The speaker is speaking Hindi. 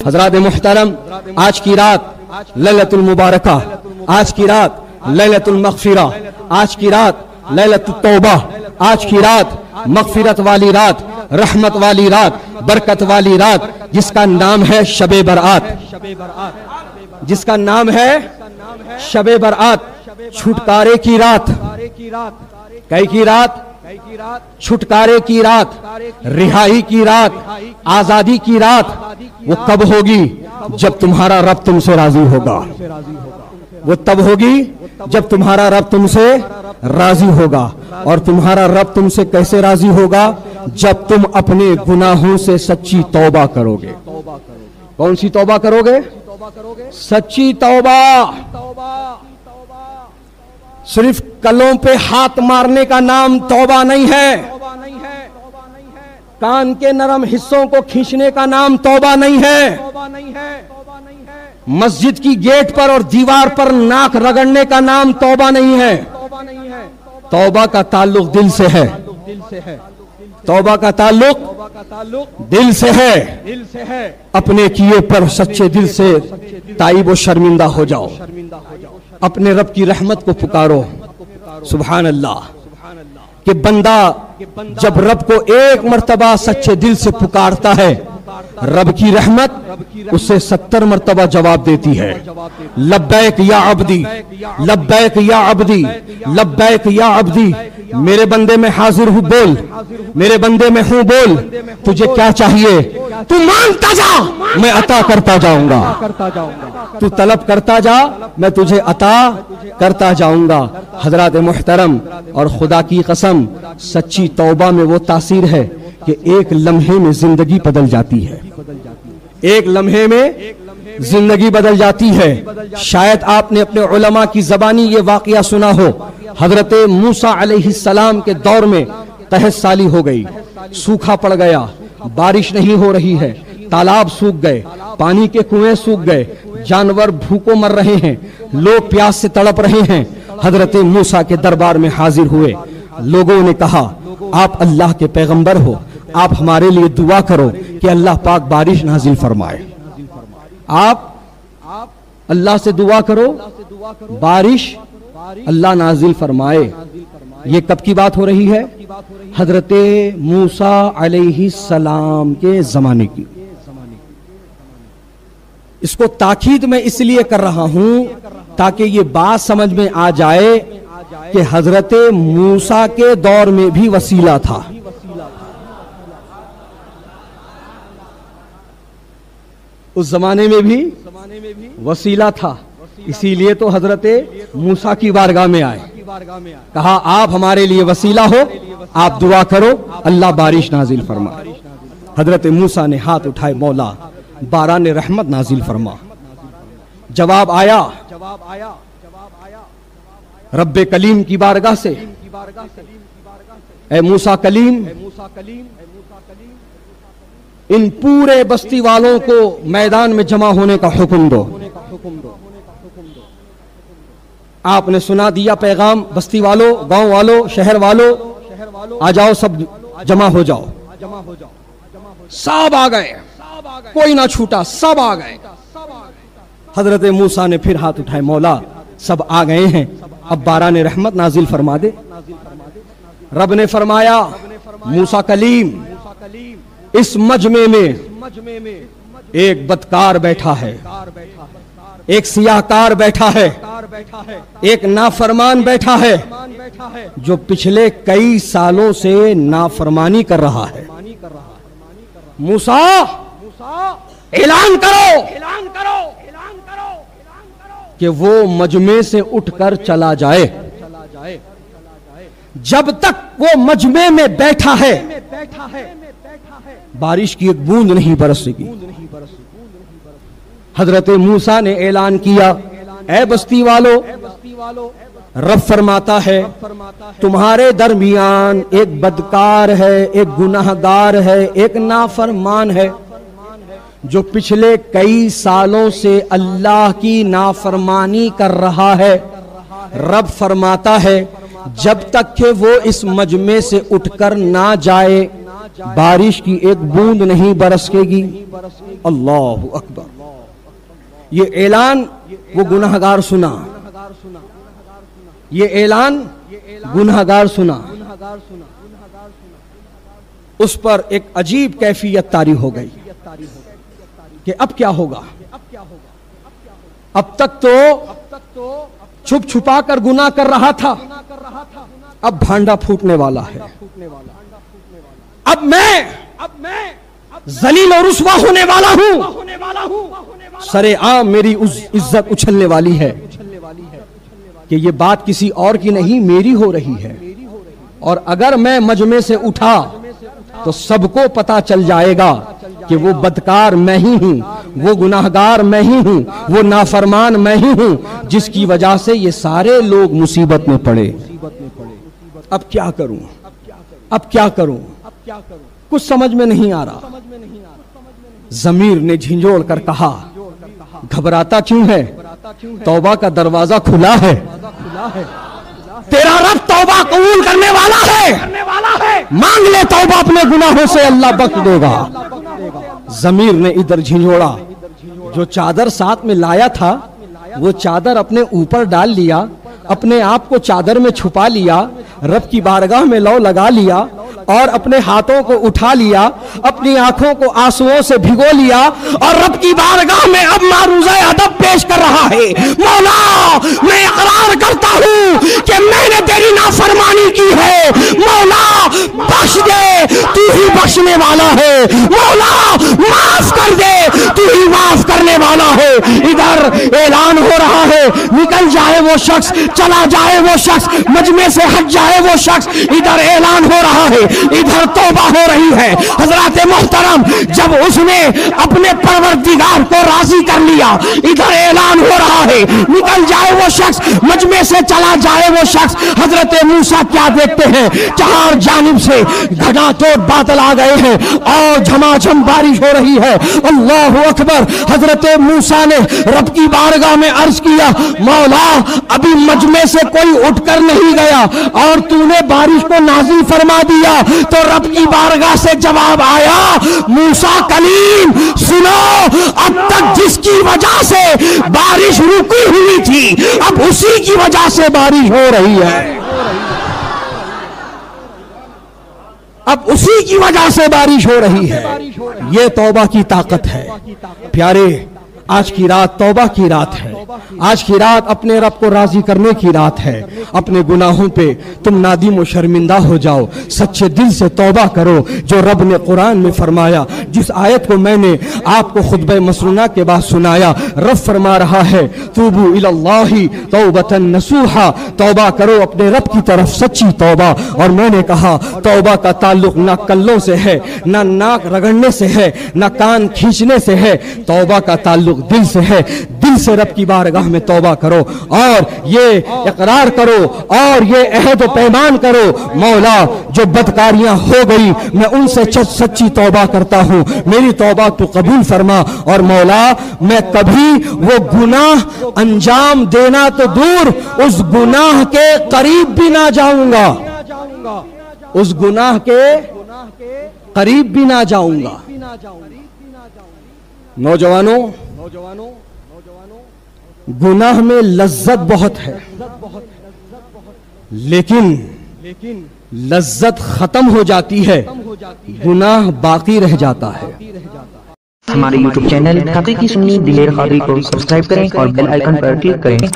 हजरात मुहतरम, आज की रात लैलतुल मुबारका, आज की रात लैलतुल मग़फ़िरा, आज की रात लैलतुत तौबा, आज की रात मग़फ़िरत वाली रात, रहमत वाली रात, बरकत वाली रात, जिसका नाम है शबे बरात, जिसका नाम है शबे बरात, छुटकारे की रात। कई की रात? छुटकारे की रात, रिहाई की रात, आजादी की रात। वो कब होगी? जब तुम्हारा रब तुमसे राजी होगा। वो तब होगी जब तुम्हारा रब तुमसे राजी होगा। और तुम्हारा रब तुमसे कैसे राजी होगा? जब तुम अपने गुनाहों से सच्ची तौबा करोगे। कौन सी तौबा करोगे? सच्ची तौबा। सिर्फ कलों पे हाथ मारने का नाम तौबा नहीं है, कान के नरम हिस्सों को खींचने का नाम तौबा नहीं है, मस्जिद की गेट पर और दीवार पर नाक रगड़ने का नाम तौबा नहीं है। तौबा का ताल्लुक दिल से है। तौबा का ताल्लुक दिल से है। अपने किए पर सच्चे दिल से ताइब व शर्मिंदा हो जाओ। अपने रब की रहमत को पुकारो। सुभान अल्लाह। कि बंदा जब रब को एक मर्तबा सच्चे दिल से पुकारता है, रब की रहमत उसे 70 मर्तबा जवाब देती है। लब्बैक या अब्दी, लब्बैक या अब्दी, लब्बैक या अब्दी। मेरे बंदे में हाजिर हूं, बोल। मेरे बंदे में हूं, बोल। तुझे क्या चाहिए? तू मांगता जा, मैं अता करता जाऊंगा। तू तलब करता जा, मैं तुझे अता करता जाऊंगा। हजरात मुहतरम, और खुदा की कसम, सच्ची तौबा में वो तासीर है कि एक लम्हे में जिंदगी बदल जाती है। एक लम्हे में जिंदगी बदल जाती है। शायद आपने अपने उलमा की जबानी ये वाकया सुना हो। हजरत मूसा अलैहिस्सलाम के दौर में तहस साली हो गई, सूखा पड़ गया, बारिश नहीं हो रही है, तालाब सूख गए, पानी के कुएं सूख गए, जानवर भूखों मर रहे हैं, लोग प्यास से तड़प रहे हैं। हजरत मूसा के दरबार में हाजिर हुए। लोगों ने कहा, आप अल्लाह के पैगंबर हो, आप हमारे लिए दुआ करो कि अल्लाह पाक बारिश नाजिल फरमाए। आप अल्लाह से दुआ करो, बारिश अल्लाह नाजिल फरमाए। ये कब की बात हो रही है? हजरत मूसा अलैहिस्सलाम के जमाने की। इसको ताकीद मैं इसलिए कर रहा हूं ताकि ये बात समझ में आ जाए कि हजरत मूसा के दौर में भी वसीला था। उस जमाने में भी वसीला था। इसीलिए तो हजरत मूसा की बारगाह में आए, कहा आप हमारे लिए वसीला हो, आप दुआ करो, अल्लाह बारिश नाजिल फरमा। हजरत मूसा ने हाथ उठाए, मौला बारान रहमत नाजिल फरमा। जवाब आया रब्बे कलीम की बारगाह से, ए मूसा कलीम, इन पूरे बस्ती वालों को मैदान में जमा होने का हुक्म दो। आपने सुना दिया पैगाम, बस्ती वालों, गांव वालों, शहर वालों, आ जाओ, सब जमा हो जाओ। सब आ गए, कोई ना छूटा, सब आ गए। हजरत मूसा ने फिर हाथ उठाए, मौला सब आ गए हैं, अब बारान रहमत नाजिल फरमा दे। रब ने फरमाया, मूसा कलीम, इस मजमे में एक बदकार बैठा है, एक सियाहकार बैठा है, एक नाफरमान बैठा है, जो पिछले कई सालों से नाफरमानी कर रहा है। मूसा ऐलान करो कि वो मजमे से उठकर चला जाए। जब तक वो मजमे में बैठा है, बारिश की एक बूंद नहीं बरसेगी। हजरत मूसा ने ऐलान किया, ए बस्ती वालों, रब फरमाता है तुम्हारे दरमियान एक बदकार है, एक गुनाहगार है, एक नाफरमान है, जो पिछले कई सालों से अल्लाह की नाफरमानी कर रहा है। रब फरमाता है जब तक कि वो इस मजमे से उठकर ना जाए, बारिश की एक बूंद नहीं बरसेगी। अल्लाहु अकबर। ये ऐलान वो गुनाहगार सुना, ये ऐलान गुनाहगार सुना। उस पर एक अजीब कैफियत तारी हो गई कि अब क्या होगा। अब तक तो छुप छुपा कर गुनाह कर रहा था, अब भांडा फूटने वाला है। अब मैं जलील और रुस्वा होने वाला हूं। सरे आम मेरी उस इज्जत उछलने वाली है कि ये बात किसी और की नहीं, मेरी हो रही है। और अगर मैं मजमे से उठा तो सबको पता चल जाएगा कि वो बदकार मैं ही हूं, वो गुनाहगार मैं ही हूं, वो नाफरमान मैं ही हूं, जिसकी वजह से ये सारे लोग मुसीबत में पड़े। अब क्या करूं, अब क्या करूं, कुछ समझ में नहीं आ रहा। ज़मीर ने झिंझोड़ कर कहा, घबराता क्यों है, तौबा का दरवाजा खुला है। तेरा रब तौबा कबूल करने वाला है, मांग ले तौबा अपने गुनाहों से, अल्लाह बख्श देगा। ज़मीर ने इधर झिंझोड़ा, जो चादर साथ में लाया था वो चादर अपने ऊपर डाल लिया, अपने आप को चादर में छुपा लिया, रब की बारगाह में लौ लगा लिया और अपने हाथों को उठा लिया, अपनी आंखों को आंसुओं से भिगो लिया और रब की बारगाह में अब मारूज़ा अदब पेश कर रहा है। मौला, मैं इकरार करता हूं कि मैंने तेरी नाफरमानी की है। मौला बख्श दे, तू ही बख्शने वाला है। मौला माफ कर दे, तू ही माफ करने वाला है। इधर ऐलान हो रहा है, निकल जाए वो शख्स, चला जाए वो शख्स, मजमे से हट जाए वो शख्स। इधर ऐलान हो रहा है, इधर तौबा हो रही है। हजरत मोहतरम, जब उसने अपने परवरदिगार को राजी कर लिया, इधर ऐलान हो रहा है, निकल जाए वो शख्स, मजमे से चला जाए वो शख्स। हजरत मूसा क्या देखते हैं, चार जानिब से घटातोड़ बादल आ गए हैं और झमाझम बारिश हो रही है। अल्लाहु अकबर। हजरत मूसा ने रब की बारगाह में अर्ज किया, मौला अभी मजमे से कोई उठकर नहीं गया और तूने बारिश को नाज़िल फरमा दिया। तो रब की बारगाह से जवाब आया, मूसा कलीम सुनो, अब तक जिसकी वजह से बारिश रुकी हुई थी, अब उसी की वजह से बारिश हो रही है। अब उसी की वजह से बारिश हो रही है। ये तौबा की ताकत है। प्यारे, आज की रात तौबा की रात है। आज की रात अपने रब को राजी करने की रात है। अपने गुनाहों पे तुम नादिम और शर्मिंदा हो जाओ, सच्चे दिल से तौबा करो। जो रब ने कुरान में फरमाया, जिस आयत को मैंने आपको खुतबे मसरूना के बाद सुनाया, रब फरमा रहा है, तूबू इलल्लाहि तौबतन नसूहा, तौबा करो अपने रब की तरफ सच्ची तौबा। और मैंने कहा तौबा का ताल्लुक ना कल्लों से है, ना नाक रगड़ने से है, ना कान खींचने से है। तौबा का ताल्लुक दिल से है। दिल से रब की बारगाह में तौबा करो और ये इकरार करो और ये अहद पैमान करो, मौला जो बदकारियां हो गई मैं उनसे सच्ची तौबा करता हूं, मेरी तौबा तू कबूल फरमा। और मौला मैं कभी वो गुनाह अंजाम देना तो दूर, उस गुनाह के करीब भी ना जाऊंगा, उस गुनाह के करीब भी ना जाऊंगा। नौजवानों, गुनाह में लज्जत बहुत है, लेकिन लज्जत खत्म हो जाती है, गुनाह बाकी रह जाता है। हमारे YouTube चैनल हकीकी सुन्नी दिलेर कादरी को सब्सक्राइब करें और बेल आइकन पर क्लिक करें।